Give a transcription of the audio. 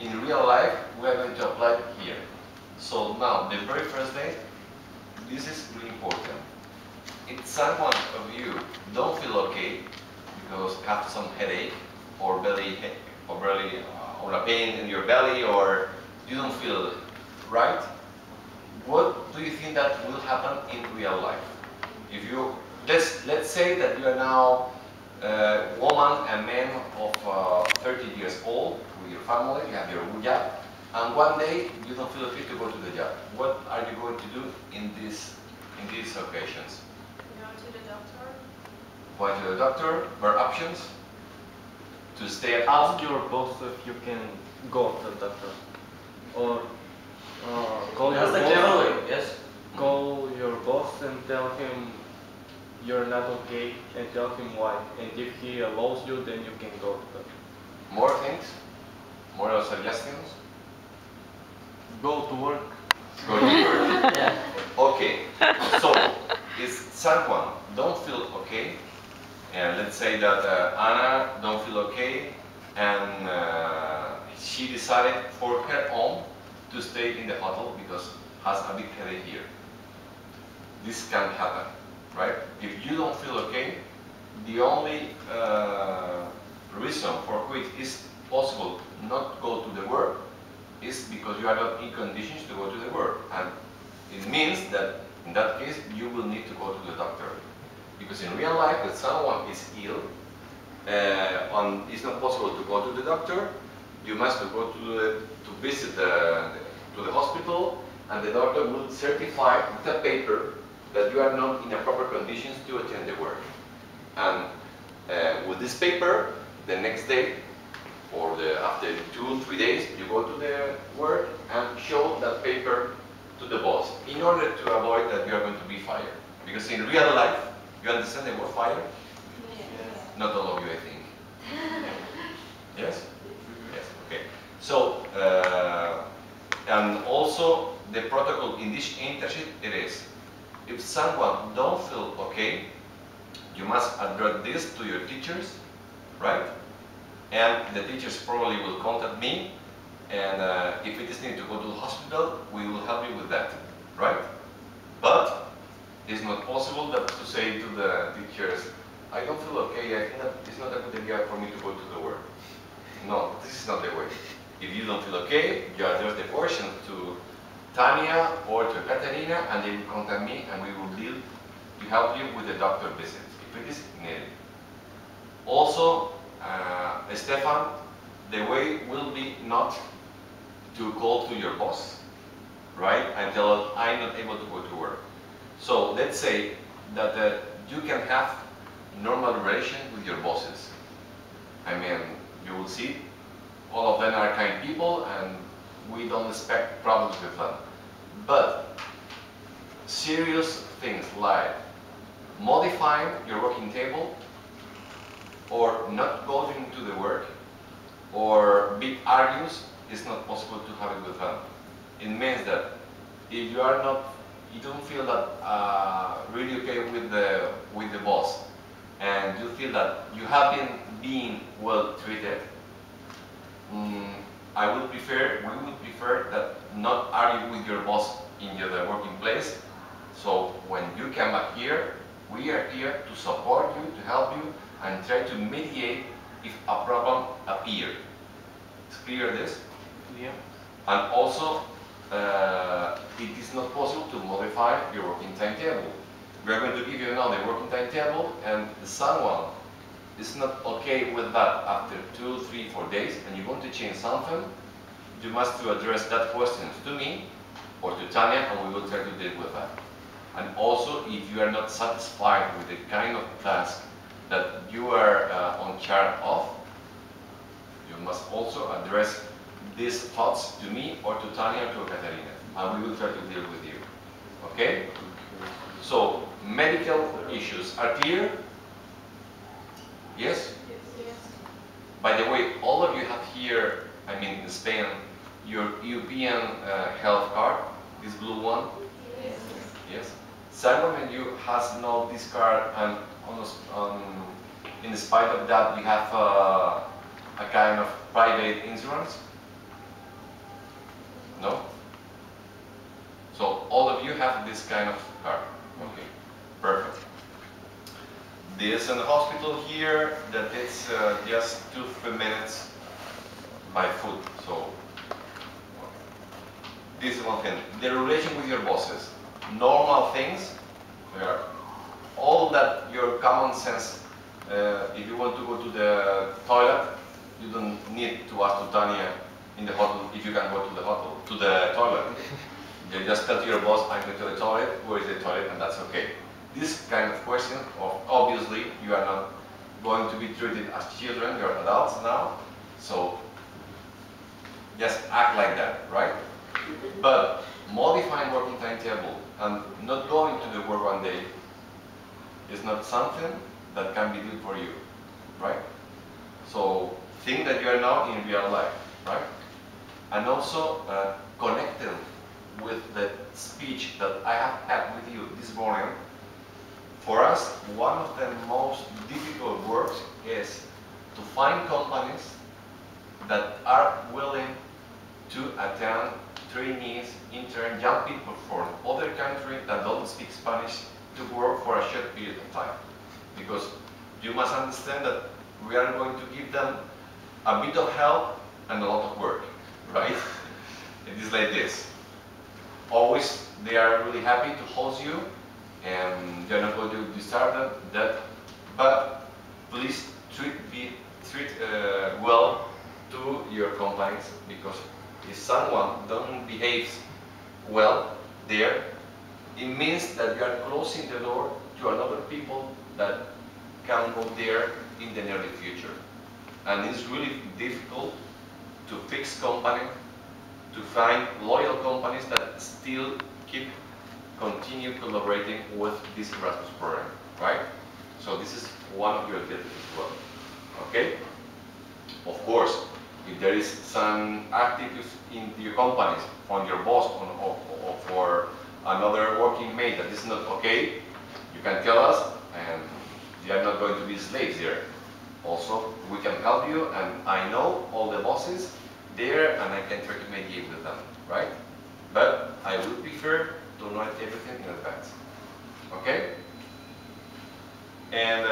in real life, we are going to apply it here. So now, the very first day, this is really important. If someone of you don't feel okay because have some headache or or a pain in your belly, or you don't feel right, what do you think that will happen in real life? If you let's say that you are now a woman and man of 30 years old with your family, you have your job, and one day you don't feel okay to go to the job. What are you going to do in these occasions? Go to the doctor. Go to the doctor. More options? To stay at home? Ask your boss if you can go to the doctor, or call your That's the boss. clever way, yes. Call your boss and tell him you're not okay, and tell him why. And if he allows you, then you can go to the More things? More suggestions? go to work. Go to work. Yeah. Okay, so if someone don't feel okay, and let's say that Anna don't feel okay, and she decided for her own to stay in the hotel because has a big headache here. This can happen, right? If you don't feel okay, the only reason for which it's possible not go to the work is because you are not in conditions to go to the work, and it means that in that case you will need to go to the doctor, because in real life when someone is ill and it's not possible to go to the doctor, you must go to visit to the hospital, and the doctor will certify with a paper that you are not in a proper conditions to attend the work, and with this paper the next day or after 2-3 days, you go to the work and show that paper to the boss in order to avoid that you are going to be fired. Because in real life, you understand the word fire? Yes. Not all of you, I think. Yes? Yes, okay. So, and also the protocol in this internship, it is, if someone don't feel okay, you must address this to your teachers, right? And the teachers probably will contact me, and if it is needed to go to the hospital, we will help you with that, right? But it's not possible that to say to the teachers, I don't feel okay, I think that it's not a good idea for me to go to the work. No, this is not the way. If you don't feel okay, you address the question to Tanya or to Katerina, and they will contact me, and we will deal to help you with the doctor visit, if it is needed. Also, Stefan, the way will be not to call to your boss, right, and tell him I'm not able to go to work. So let's say that you can have normal relation with your bosses. I mean, you will see all of them are kind people and we don't expect problems with them. But serious things like modifying your working table, or not going to the work, or big arguments, it's not possible to have it with them. It means that if you are not, you don't feel that really okay with the boss, and you feel that you have been being well treated, we would prefer that not argue with your boss in your working place. So when you come back here, we are here to support you, to help you, and try to mediate if a problem appears. It's clear this? Yeah. And also, it is not possible to modify your working timetable. We are going to give you now the working timetable, and if someone is not okay with that after 2, 3, 4 days, and you want to change something, you must to address that question to me or to Tanya, and we will try to deal with that. And also, if you are not satisfied with the kind of task that you are on charge of, you must also address these thoughts to me or to Tanya or to Katerina, and we will try to deal with you. Okay? So, medical issues are clear? Yes? Yes. By the way, all of you have here, I mean in Spain, your European health card, this blue one? Yes. Yes? Someone of you has no this card, and almost, in spite of that, we have a kind of private insurance? No? So all of you have this kind of card. Okay, perfect. There's a hospital here that it's just 2-3 minutes by foot. So this is one thing. The relation with your bosses. Normal things. They are all that your common sense. If you want to go to the toilet, you don't need to ask to Tanya in the hotel if you can go to the hotel, to the toilet. You just tell to your boss, I'm going to the toilet, where is the toilet, and that's okay. This kind of question, obviously, you are not going to be treated as children, you're adults now, so just act like that, right? But modifying working timetable and not going to the work one day is not something that can be good for you, right? So think that you are now in real life, right? And also connecting with the speech that I have had with you this morning. For us, one of the most difficult works is to find companies that are willing to attend trainees, interns, young people from other countries that don't speak Spanish to work for a short period of time. Because you must understand that we are going to give them a bit of help and a lot of work, right? It is like this. Always, they are really happy to host you, and they're not going to disturb them. But please treat well to your companies, because if someone don't behave well there, it means that you are closing the door to another people that can go there in the near future. And it's really difficult to fix company, to find loyal companies that still continue collaborating with this Erasmus program, right? So this is one of your activities as well, okay? Of course, if there is some activities in your companies, from your boss or for another working mate that is not okay, you can tell us, and you are not going to be slaves here. Also, we can help you, and I know all the bosses there, and I can try to mediate with them, right? But I would prefer to know everything in advance, okay? And